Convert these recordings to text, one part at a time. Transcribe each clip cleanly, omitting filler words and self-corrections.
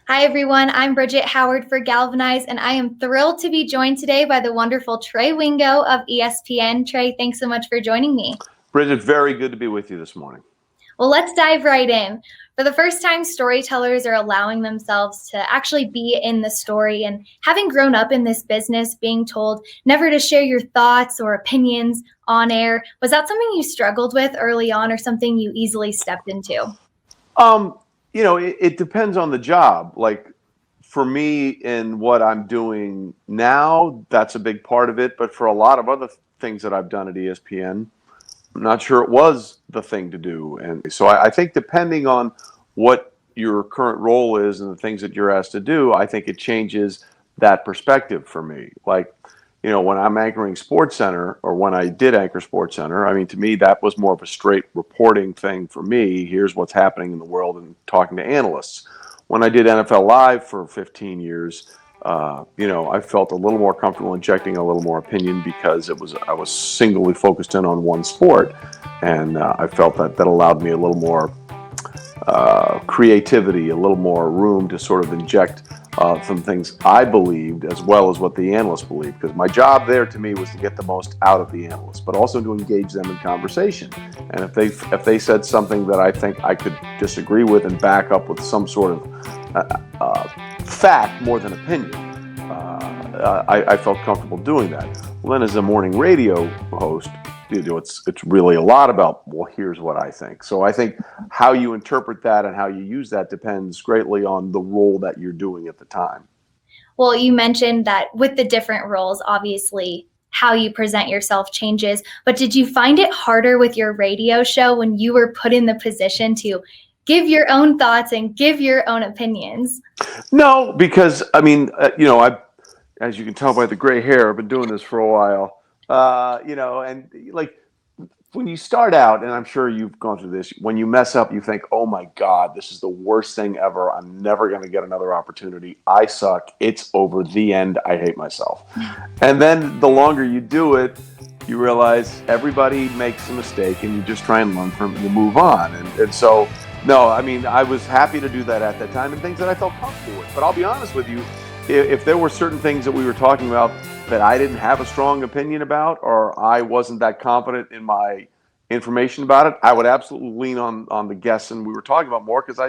Hi, everyone. I'm Bridget Howard for GALvanize, and I am thrilled to be joined today by the wonderful Trey Wingo of ESPN. Trey, thanks so much for joining me. Bridget, very good to be with you this morning. Well, let's dive right in. For the first time, storytellers are allowing themselves to actually be in the story. And having grown up in this business, being told never to share your thoughts or opinions on air, was that something you struggled with early on or something you easily stepped into? Um, it depends on the job. Like for me in what I'm doing now, that's a big part of it. But for a lot of other things that I've done at ESPN, I'm not sure it was the thing to do. And so I think depending on what your current role is and the things that you're asked to do, I think it changes that perspective for me. Like, when I'm anchoring Sports Center or when I did anchor Sports Center, I mean, to me, that was more of a straight reporting thing for me. Here's what's happening in the world and talking to analysts. When I did NFL Live for 15 years, I felt a little more comfortable injecting a little more opinion because I was singly focused in on one sport, and I felt that allowed me a little more creativity, a little more room to sort of inject some things I believed as well as what the analysts believed. Because my job there to me was to get the most out of the analysts, but also to engage them in conversation. And if they said something that I think I could disagree with and back up with some sort of fact more than opinion, I felt comfortable doing that. Well, then as a morning radio host, it's really a lot about, well, here's what I think. So I think how you interpret that and how you use that depends greatly on the role that you're doing at the time. Well, you mentioned that with the different roles, obviously, how you present yourself changes. But did you find it harder with your radio show when you were put in the position to give your own thoughts and give your own opinions? No, because I mean, as you can tell by the gray hair, I've been doing this for a while. And like when you start out, and I'm sure you've gone through this, when you mess up, you think, oh my God, this is the worst thing ever. I'm never going to get another opportunity. I suck. It's over. The end. I hate myself. And then the longer you do it, you realize everybody makes a mistake and you just try and learn from it and you move on. And so, no, I mean, I was happy to do that at that time and things that I felt comfortable with. But I'll be honest with you, if there were certain things that we were talking about that I didn't have a strong opinion about, or I wasn't that confident in my information about it, I would absolutely lean on the guests and we were talking about more because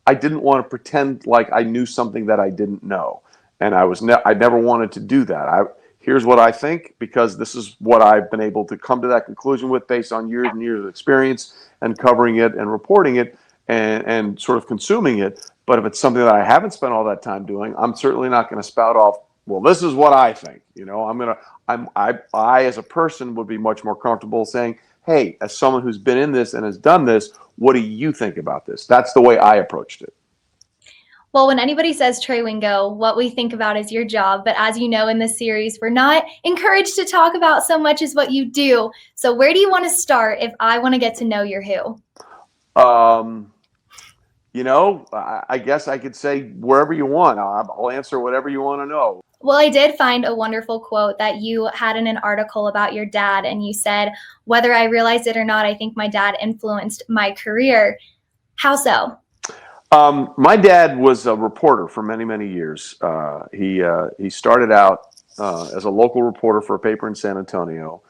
I didn't want to pretend like I knew something that I didn't know, and I never wanted to do that. Here's what I think because this is what I've been able to come to that conclusion with based on years and years of experience and covering it and reporting it and sort of consuming it. But if it's something that I haven't spent all that time doing, I'm certainly not going to spout off, well, this is what I think. I as a person would be much more comfortable saying, hey, as someone who's been in this and has done this, what do you think about this? That's the way I approached it. Well, when anybody says Trey Wingo, what we think about is your job. But as you know, in this series, we're not encouraged to talk about so much as what you do. So where do you want to start if I want to get to know your who? Um, I guess I could say wherever you want. I'll answer whatever you want to know. Well, I did find a wonderful quote that you had in an article about your dad, and you said, whether I realized it or not, I think my dad influenced my career. How so? My dad was a reporter for many, many years. He started out as a local reporter for a paper in San Antonio,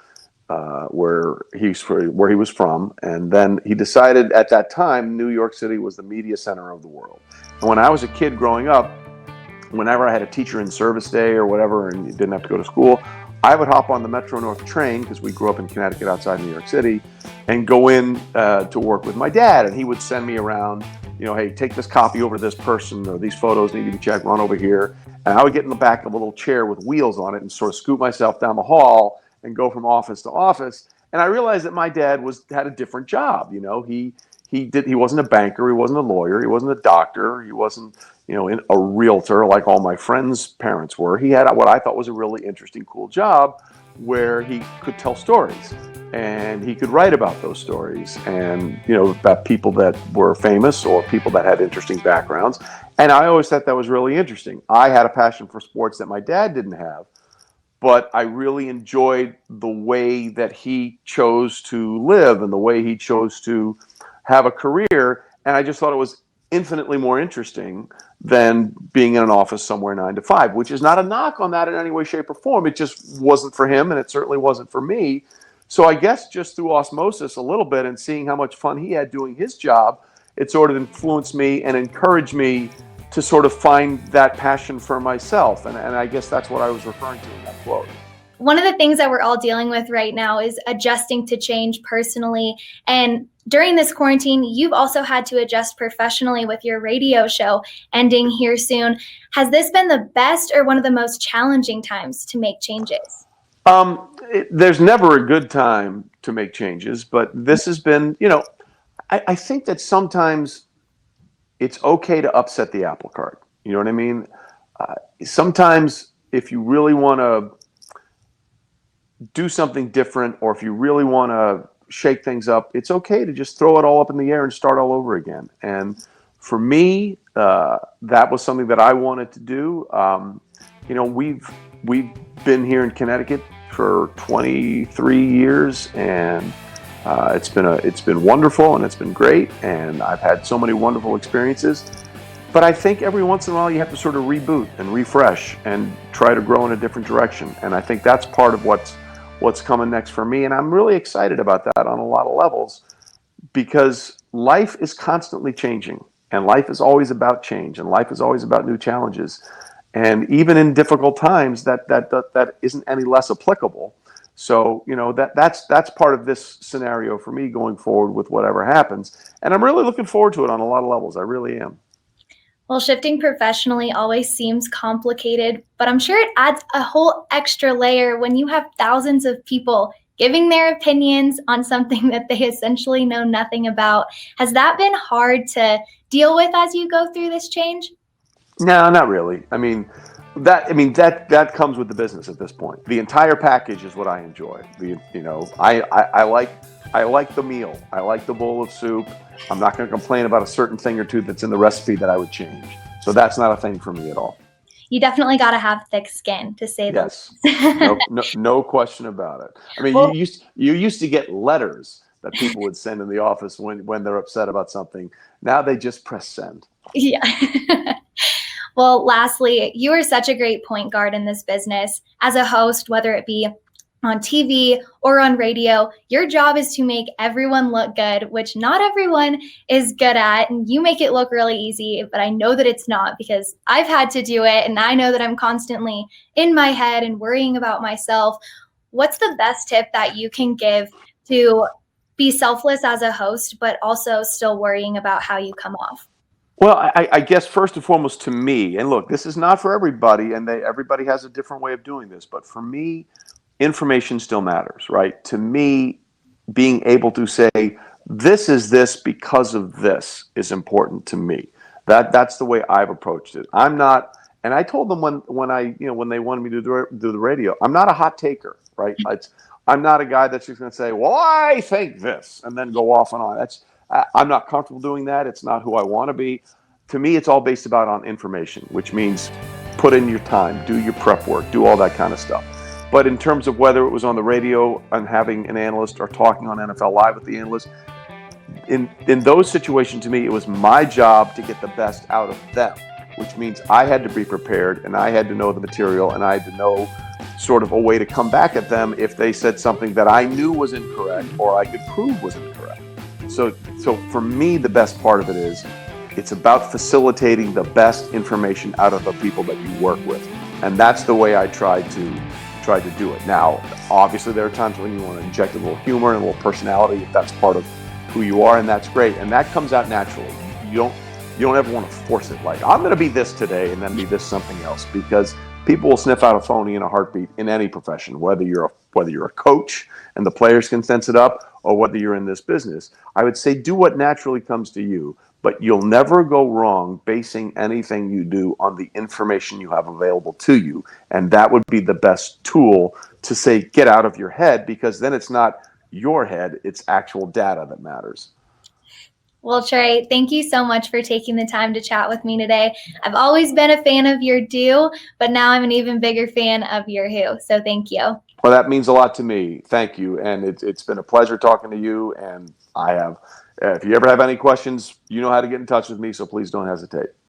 where he was from, and then he decided at that time New York City was the media center of the world. And when I was a kid growing up, whenever I had a teacher in service day or whatever, and you didn't have to go to school, I would hop on the Metro North train because we grew up in Connecticut outside New York City, and go in to work with my dad, and he would send me around. Hey, take this copy over to this person, or these photos need to be checked, run over here. And I would get in the back of a little chair with wheels on it and sort of scoot myself down the hall and go from office to office. And I realized that my dad had a different job. He wasn't a banker, he wasn't a lawyer, he wasn't a doctor, he wasn't, a realtor like all my friends' parents were. He had what I thought was a really interesting, cool job where he could tell stories and he could write about those stories and about people that were famous or people that had interesting backgrounds. And I always thought that was really interesting. I had a passion for sports that my dad didn't have, but I really enjoyed the way that he chose to live and the way he chose to have a career. And I just thought it was infinitely more interesting than being in an office somewhere 9 to 5, which is not a knock on that in any way, shape, or form. It just wasn't for him, and it certainly wasn't for me. So I guess just through osmosis a little bit and seeing how much fun he had doing his job, it sort of influenced me and encouraged me to sort of find that passion for myself. And I guess that's what I was referring to in that quote. One of the things that we're all dealing with right now is adjusting to change personally. And during this quarantine, you've also had to adjust professionally with your radio show ending here soon. Has this been the best or one of the most challenging times to make changes? There's never a good time to make changes, but this has been, I think that sometimes it's okay to upset the apple cart. You know what I mean? Sometimes if you really want to do something different, or if you really want to shake things up, it's okay to just throw it all up in the air and start all over again. And for me, that was something that I wanted to do. We've been here in Connecticut for 23 years, and it's been wonderful, and it's been great, and I've had so many wonderful experiences. But I think every once in a while you have to sort of reboot and refresh and try to grow in a different direction. And I think that's part of what's coming next for me. And I'm really excited about that on a lot of levels, because life is constantly changing, and life is always about change, and life is always about new challenges. And even in difficult times, that isn't any less applicable. So, that's part of this scenario for me going forward with whatever happens. And I'm really looking forward to it on a lot of levels. I really am. Well, shifting professionally always seems complicated, but I'm sure it adds a whole extra layer when you have thousands of people giving their opinions on something that they essentially know nothing about. Has that been hard to deal with as you go through this change? No, not really. That comes with the business at this point. The entire package is what I enjoy. I like the meal. I like the bowl of soup. I'm not going to complain about a certain thing or two that's in the recipe that I would change. So that's not a thing for me at all. You definitely got to have thick skin, to say that. Yes, no question about it. I mean, Well, you used to get letters that people would send in the office when they're upset about something. Now they just press send. Yeah. Well, lastly, you are such a great point guard in this business. As a host, whether it be on TV or on radio, your job is to make everyone look good, which not everyone is good at. And you make it look really easy, but I know that it's not, because I've had to do it. And I know that I'm constantly in my head and worrying about myself. What's the best tip that you can give to be selfless as a host, but also still worrying about how you come off? Well, I guess first and foremost to me, and look, this is not for everybody, and everybody has a different way of doing this, but for me, information still matters, right? To me, being able to say, this is this because of this is important to me. That's the way I've approached it. I'm not, and I told them when they wanted me to do the radio, I'm not a hot taker, right? I'm not a guy that's just going to say, well, I think this, and then go off and on. I'm not comfortable doing that. It's not who I want to be. To me, it's all based on information, which means put in your time, do your prep work, do all that kind of stuff. But in terms of whether it was on the radio and having an analyst or talking on NFL Live with the analyst, in those situations, to me, it was my job to get the best out of them, which means I had to be prepared, and I had to know the material, and I had to know sort of a way to come back at them if they said something that I knew was incorrect or I could prove was incorrect. So for me, the best part of it is it's about facilitating the best information out of the people that you work with. And that's the way I try to do it. Now, obviously there are times when you want to inject a little humor and a little personality if that's part of who you are, and that's great. And that comes out naturally. You don't ever want to force it, like, I'm going to be this today and then be this something else, because people will sniff out a phony in a heartbeat in any profession, whether you're a coach and the players can sense it up, or whether you're in this business. I would say do what naturally comes to you, but you'll never go wrong basing anything you do on the information you have available to you. And that would be the best tool to say, get out of your head, because then it's not your head, it's actual data that matters. Well, Trey, thank you so much for taking the time to chat with me today. I've always been a fan of your do, but now I'm an even bigger fan of your who. So thank you. Well, that means a lot to me. Thank you. And it's been a pleasure talking to you. And I have If you ever have any questions, you know how to get in touch with me, so please don't hesitate.